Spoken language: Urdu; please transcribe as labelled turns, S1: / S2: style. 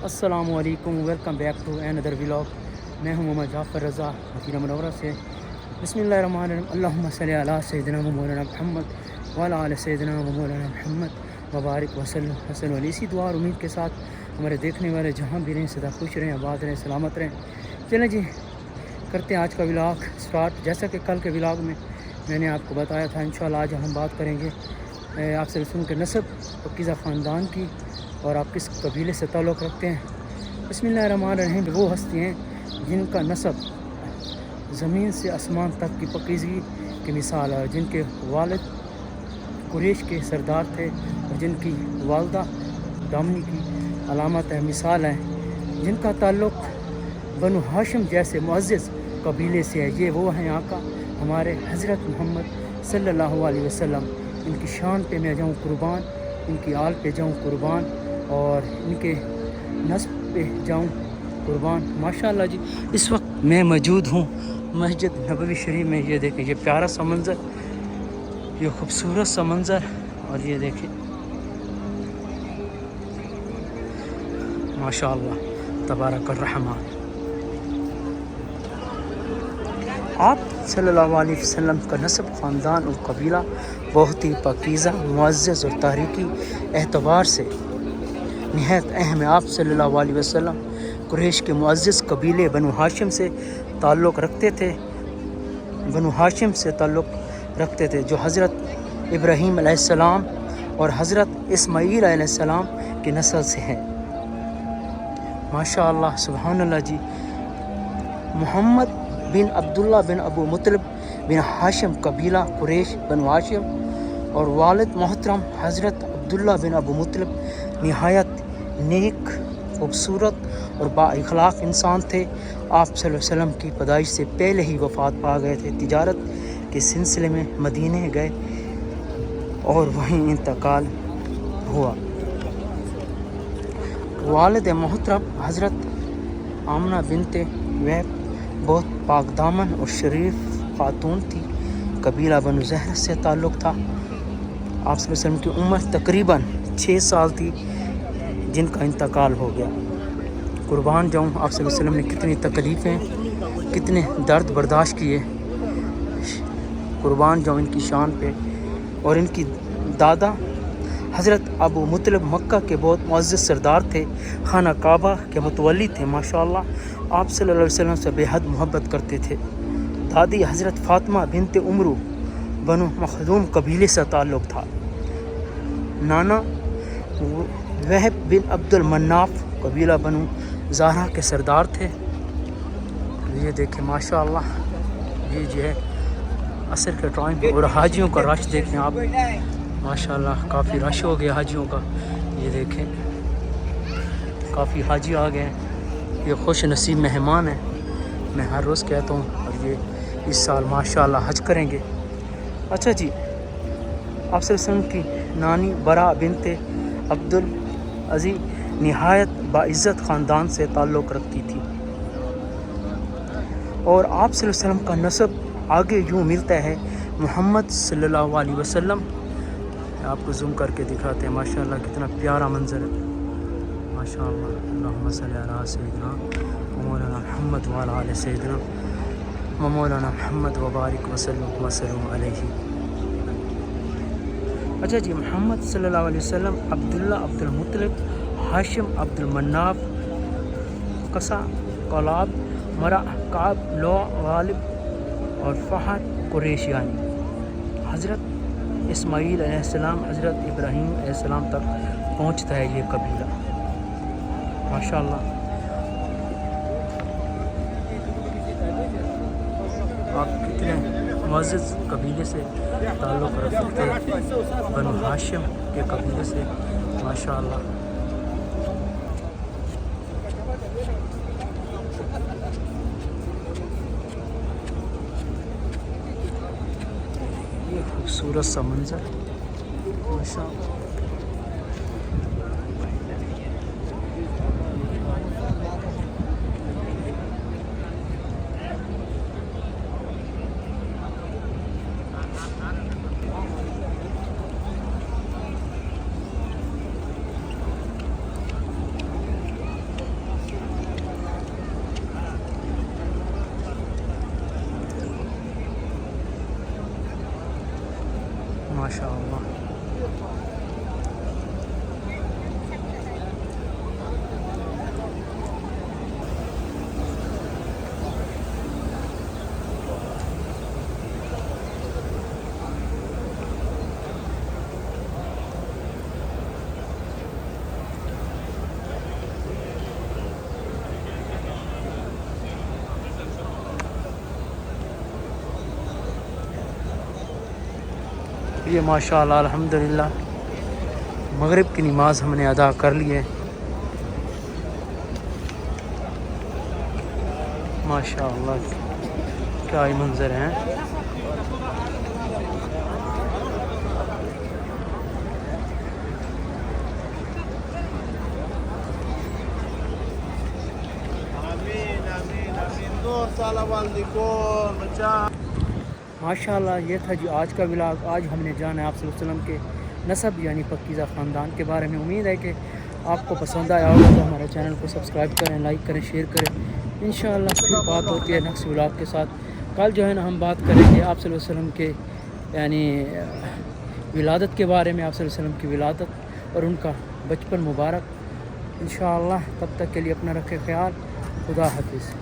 S1: السلام علیکم، welcome back to another vlog. میں ہوں محمد جعفر رضا مدینہ منورہ سے۔ بسم اللہ الرحمن الرحیم۔ اللہم صلی علی سیدنا و مولانا محمد وعلی آل سیدنا و مولانا محمد وبارک وسلم علیہ۔ اسی دعا اور امید کے ساتھ ہمارے دیکھنے والے جہاں بھی رہیں سدا خوش رہیں، آباد رہیں، سلامت رہیں۔ چلیں جی، کرتے ہیں آج کا ولاگ سٹارٹ۔ جیسا کہ کل کے ولاگ میں نے آپ کو بتایا تھا، انشاءاللہ آج ہم بات کریں گے آپ سے رسول کے نسب، پاکیزہ خاندان کی، اور آپ کس قبیلے سے تعلق رکھتے ہیں۔ بسم اللہ الرحمن الرحیم۔ وہ ہستی ہیں جن کا نسب زمین سے آسمان تک کی پاکیزگی کی مثال ہے، جن کے والد قریش کے سردار تھے اور جن کی والدہ دامنی کی علامت ہے، مثال ہے، جن کا تعلق بنو ہاشم جیسے معزز قبیلے سے ہے۔ یہ وہ ہیں آقا ہمارے حضرت محمد صلی اللہ علیہ وسلم۔ ان کی شان پہ میں جاؤں قربان، ان کی آل پہ جاؤں قربان، اور ان کے نسب پہ جاؤں قربان۔ ماشاءاللہ جی، اس وقت میں موجود ہوں مسجد نبوی شریف میں۔ یہ دیکھیں، یہ پیارا سا منظر، یہ خوبصورت سا منظر، اور یہ دیکھیں ماشاءاللہ تبارک الرحمن۔ آپ صلی اللہ علیہ وسلم کا نسب، خاندان اور قبیلہ بہت ہی پاکیزہ، معزز اور تاریخی اعتبار سے نہایت اہم ہے۔ آپ صلی اللہ علیہ وسلم قریش کے معزز قبیلے بنو ہاشم سے تعلق رکھتے تھے، جو حضرت ابراہیم علیہ السلام اور حضرت اسماعیل علیہ السلام کی نسل سے ہیں۔ ماشاءاللہ سبحان اللہ جی۔ محمد بن عبداللہ بن ابو مطلب بن ہاشم، قبیلہ قریش بنو ہاشم، اور والد محترم حضرت عبداللہ بن ابو مطلب نہایت نیک، خوبصورت اور با اخلاق انسان تھے۔ آپ صلی اللہ علیہ وسلم کی پیدائش سے پہلے ہی وفات پا گئے تھے۔ تجارت کے سلسلے میں مدینے گئے اور وہیں انتقال ہوا۔ والد محترم حضرت آمنہ بنت وہب بہت پاک دامن اور شریف خاتون تھی۔ قبیلہ بنو زہرہ سے تعلق تھا۔ آپ صلی اللہ علیہ وسلم کی عمر تقریباً 6 سال تھی جن کا انتقال ہو گیا۔ قربان جاؤں، آپ صلی اللہ علیہ وسلم نے کتنی تکلیفیں، کتنے درد برداشت کیے، قربان جاؤں ان کی شان پہ۔ اور ان کی دادا حضرت ابو مطلب مکہ کے بہت معزز سردار تھے، خانہ کعبہ کے متولی تھے۔ ماشاءاللہ آپ صلی اللہ علیہ وسلم سے بے حد محبت کرتے تھے۔ دادی حضرت فاطمہ بنت عمرو بنو مخزوم قبیلے سے تعلق تھا۔ نانا وہب بن عبد المناف، قبیلہ بنو زہرہ کے سردار تھے۔ یہ دیکھیں ماشاءاللہ، یہ جو ہے عصر کے ٹائم پہ، اور حاجیوں کا رش دیکھیں آپ، ماشاءاللہ کافی رش ہو گیا حاجیوں کا۔ یہ دیکھیں کافی حاجی آ گئے ہیں، یہ خوش نصیب مہمان ہیں، میں ہر روز کہتا ہوں، اور یہ اس سال ماشاءاللہ حج کریں گے۔ اچھا جی، آپ صلی اللہ علیہ وسلم کی نانی برا بنت عبدالعزیز نہایت باعزت خاندان سے تعلق رکھتی تھی، اور آپ صلی اللہ علیہ وسلم کا نسب آگے یوں ملتا ہے۔ محمد صلی اللہ علیہ وسلم، آپ کو زوم کر کے دکھاتے ہیں، ماشاءاللہ کتنا پیارا منظر ہے، ماشاءاللہ۔ اللہم صلی علی سیدنا مولانا محمد وعلی آل سیدنا مولانا محمد وبارک وسلم علیہ۔ اچھا جی، محمد صلی اللہ علیہ وسلم عبداللہ، عبد المطلب، ہاشم، عبد المناف، قصا، کلاب، مرا، کعب، لو، غالب اور فہد قریش، یعنی حضرت اسماعیل علیہ السلام، حضرت ابراہیم علیہ السلام تک پہنچتا ہے یہ قبیلہ۔ ماشاءاللہ آپ کتنے معزز قبیلے سے تعلق رکھتے ہیں، بنو ہاشم کے قبیلے سے، ماشاءاللہ۔ یہ خوبصورت سا منظر، ماشاءاللہ۔ ماشاء اللہ. یہ ماشاء اللہ الحمدللہ مغرب کی نماز ہم نے ادا کر لی ہے. ماشاء اللہ کیا ہی منظر ہیں. ماشاء اللہ یہ تھا جی آج کا ولاگ. آج ہم نے جانا ہے آپ صلی اللہ علیہ وسلم کے نسب یعنی پکیزہ خاندان کے بارے میں. امید ہے کہ آپ کو پسند آیا ہوگا تو ہمارے چینل کو سبسکرائب کریں, لائک کریں, شیئر کریں. انشاءاللہ پھر بات ہوتی ہے نیکسٹ ولاگ کے ساتھ. کل جو ہے نا ہم بات کریں گے آپ صلی اللہ علیہ وسلم کے یعنی ولادت کے بارے میں. آپ صلی اللہ علیہ وسلم کی ولادت اور ان کا بچپن مبارک. انشاءاللہ تب تک کے لیے اپنا رکھے خیال. خدا حافظ.